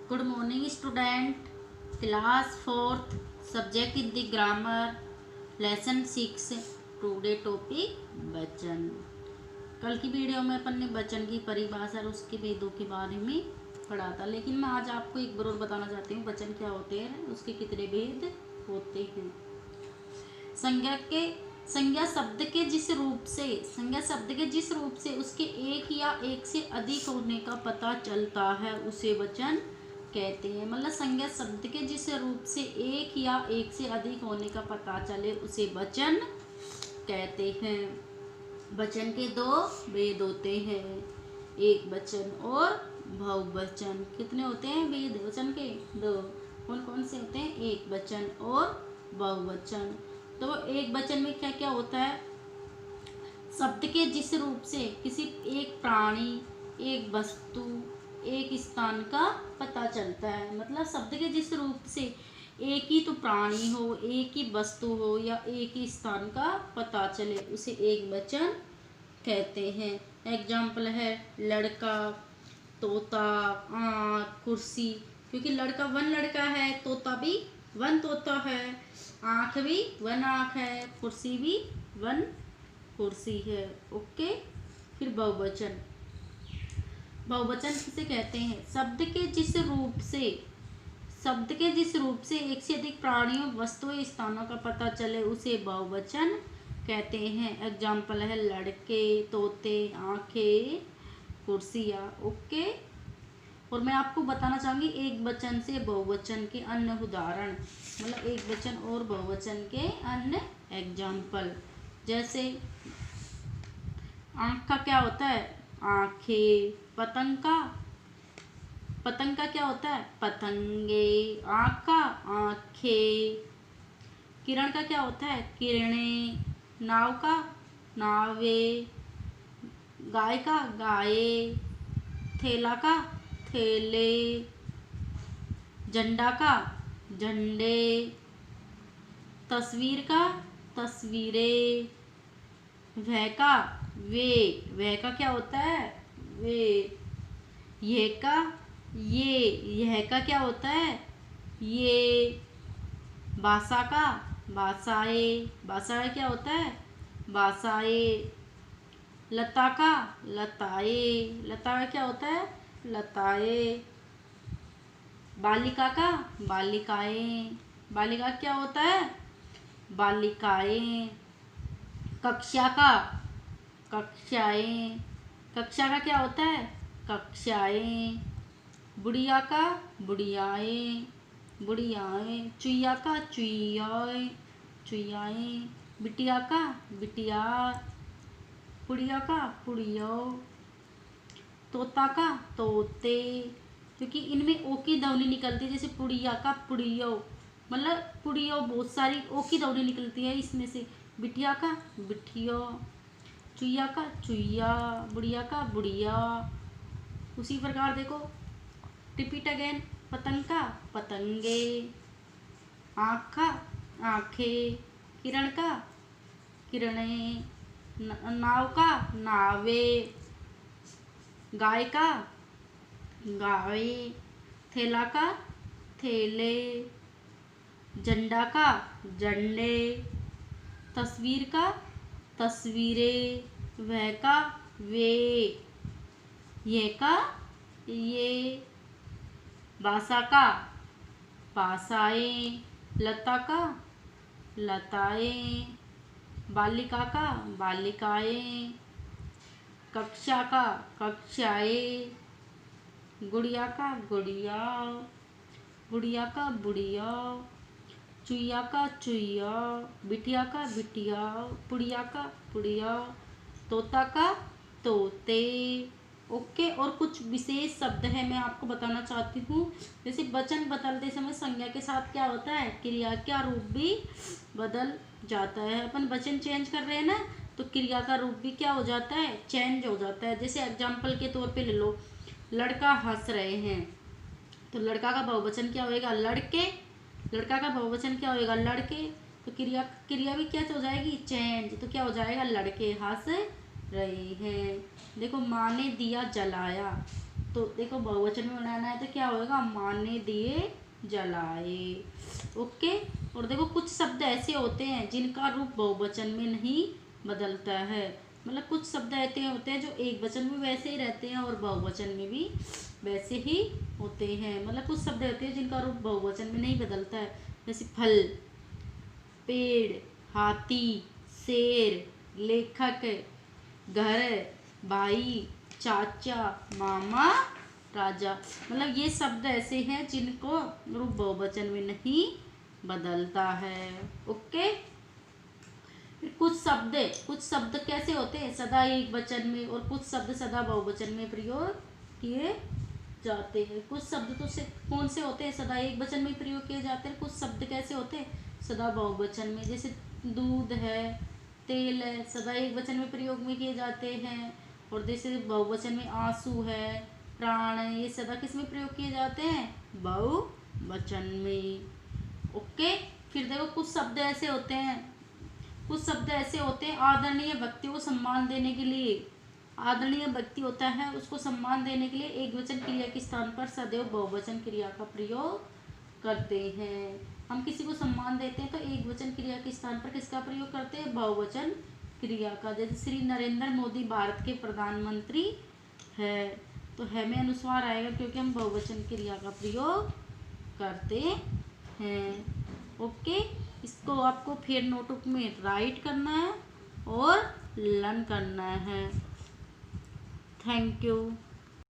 Good morning student, class fourth, subject in the grammar, lesson 6। Today topic वचन। कल की video में अपन ने वचन की परिभाषा और उसके भेदों के बारे में पढ़ा था, लेकिन मैं आज आपको एक बार और बताना चाहती हूँ वचन क्या होते हैं, उसके कितने भेद होते हैं। संज्ञा शब्द के जिस रूप से उसके एक या एक से अधिक होने का पता चलता है उसे वचन कहते हैं। मतलब संज्ञा शब्द के जिस रूप से एक या एक से अधिक होने का पता चले उसे वचन कहते हैं। वचन के दो भेद होते हैं, एक वचन और बहुवचन। कितने होते हैं भेद वचन के? दो। कौन कौन से होते हैं? एक वचन और बहुवचन। तो एक वचन में क्या क्या होता है? शब्द के जिस रूप से किसी एक प्राणी, एक वस्तु, एक स्थान का पता चलता है। मतलब शब्द के जिस रूप से एक ही तो प्राणी हो, एक ही वस्तु हो या एक ही स्थान का पता चले उसे एक वचन कहते हैं। एग्जाम्पल है लड़का, तोता, आँख, कुर्सी। क्योंकि लड़का वन लड़का है, तोता भी वन तोता है, आँख भी वन आँख है, कुर्सी भी वन कुर्सी है। ओके। फिर बहुवचन। बहुवचन किसे कहते हैं? शब्द के जिस रूप से एक से अधिक प्राणियों, वस्तुओं, स्थानों का पता चले उसे बहुवचन कहते हैं। एग्जाम्पल है लड़के, तोते, आंखें, कुर्सियाँ। ओके। और मैं आपको बताना चाहूँगी एक वचन से बहुवचन के अन्य उदाहरण, मतलब एक वचन और बहुवचन के अन्य एग्जाम्पल। जैसे आँख का क्या होता है? आँखें। पतंग का क्या होता है? पतंगे। आँख का आँखें। किरण का क्या होता है? किरणें। नाव का नावे। गाय का गाये। थैला का थैले। झंडा का झंडे। तस्वीर का तस्वीरें। वह का वे। वह का क्या होता है? वे। यह का ये। यह का क्या होता है? ये। भाषा का भाषाएं। भाषा का क्या होता है? भाषाएं। लता का लताएं। लता का क्या होता है? लताएं। बालिका का बालिकाएं। बालिका क्या होता है? बालिकाएं। कक्षा का कक्षाएं। कक्षा का क्या होता है? कक्षाएं। बुढ़िया का बुढ़ियाएं। बुढ़ियाएं। चुईया का चुईयाएं। चुईयाएं। बिटिया का बिटिया। पुड़िया का पुड़िया। तोता का तोते। क्योंकि इनमें ओ की ध्वनि निकलती है, जैसे पुड़िया का पुड़ियो, मतलब पुड़ियो बहुत सारी ओ की ध्वनि निकलती है इसमें से। बिटिया का बिटियो। चुईया का चुईया। बुढ़िया का बुढ़िया। उसी प्रकार देखो, रिपीट अगेन। पतंग का पतंगे। आँख का आँखें। किरण का किरणें। नाव का नावे। गाय का गाय। थैला का थैले। झंडा का झंडे। तस्वीर का तस्वीरें। वह का वे। ये का ये। भाषा का भाषाएं। लता का लताएं। बालिका का बालिकाएं। कक्षा का कक्षाएं। गुड़िया का गुड़िया। बुढ़िया का बुढ़िया। चुईया का चुईया। बिटिया का बिटिया। पुड़िया का पुड़िया। तोता का तोते। ओके। और कुछ विशेष शब्द है मैं आपको बताना चाहती हूँ। जैसे वचन बदलते समय संज्ञा के साथ क्या होता है? क्रिया का रूप भी बदल जाता है। अपन वचन चेंज कर रहे हैं ना, तो क्रिया का रूप भी क्या हो जाता है? चेंज हो जाता है। जैसे एग्जाम्पल के तौर पे ले लो, लड़का हंस रहे हैं, तो लड़का का बहुवचन क्या होएगा? लड़के। लड़का का बहुवचन क्या होएगा? लड़के। तो क्रिया क्रिया भी क्या हो जाएगी? चेंज। तो क्या हो जाएगा? लड़के हंस रहे हैं। देखो, माँ ने दिया जलाया, तो देखो बहुवचन में बनाना है तो क्या होगा, माँ ने दिए जलाए। ओके। और देखो कुछ शब्द ऐसे होते हैं जिनका रूप बहुवचन में नहीं बदलता है, मतलब कुछ शब्द ऐसे होते हैं जो एक वचन में वैसे ही रहते हैं और बहुवचन में भी वैसे ही होते हैं। मतलब कुछ शब्द होते हैं जिनका रूप बहुवचन में नहीं बदलता है, जैसे फल, पेड़, हाथी, शेर, लेखक, घर, भाई, चाचा, मामा, राजा। मतलब ये शब्द ऐसे हैं जिनको रूप बहुवचन में नहीं बदलता है। ओके। फिर कुछ शब्द कैसे होते हैं, सदा एक वचन में, और कुछ शब्द सदा बहुवचन में प्रयोग किए जाते हैं। कुछ शब्द तो से कौन से होते हैं, सदा एक वचन में प्रयोग किए जाते हैं। कुछ शब्द कैसे होते हैं, सदा बहुवचन में, जैसे दूध है, तेल है, सदा एक वचन में प्रयोग में किए जाते हैं। और जैसे बहुवचन में आंसू है, प्राण है, ये सदा किस में प्रयोग किए जाते हैं, बहुवचन में। ओके। फिर देखो कुछ शब्द ऐसे होते हैं आदरणीय व्यक्ति को सम्मान देने के लिए, आदरणीय व्यक्ति होता है उसको सम्मान देने के लिए एक वचन क्रिया के स्थान पर सदैव बहुवचन क्रिया का प्रयोग करते हैं। हम किसी को सम्मान देते हैं तो एक वचन क्रिया के स्थान पर किसका प्रयोग करते हैं, बहुवचन क्रिया का। जैसे श्री नरेंद्र मोदी भारत के प्रधानमंत्री है, तो है में अनुस्वार आएगा क्योंकि हम बहुवचन क्रिया का प्रयोग करते हैं। ओके। इसको आपको फिर नोटबुक में राइट करना है और लर्न करना है। Thank you.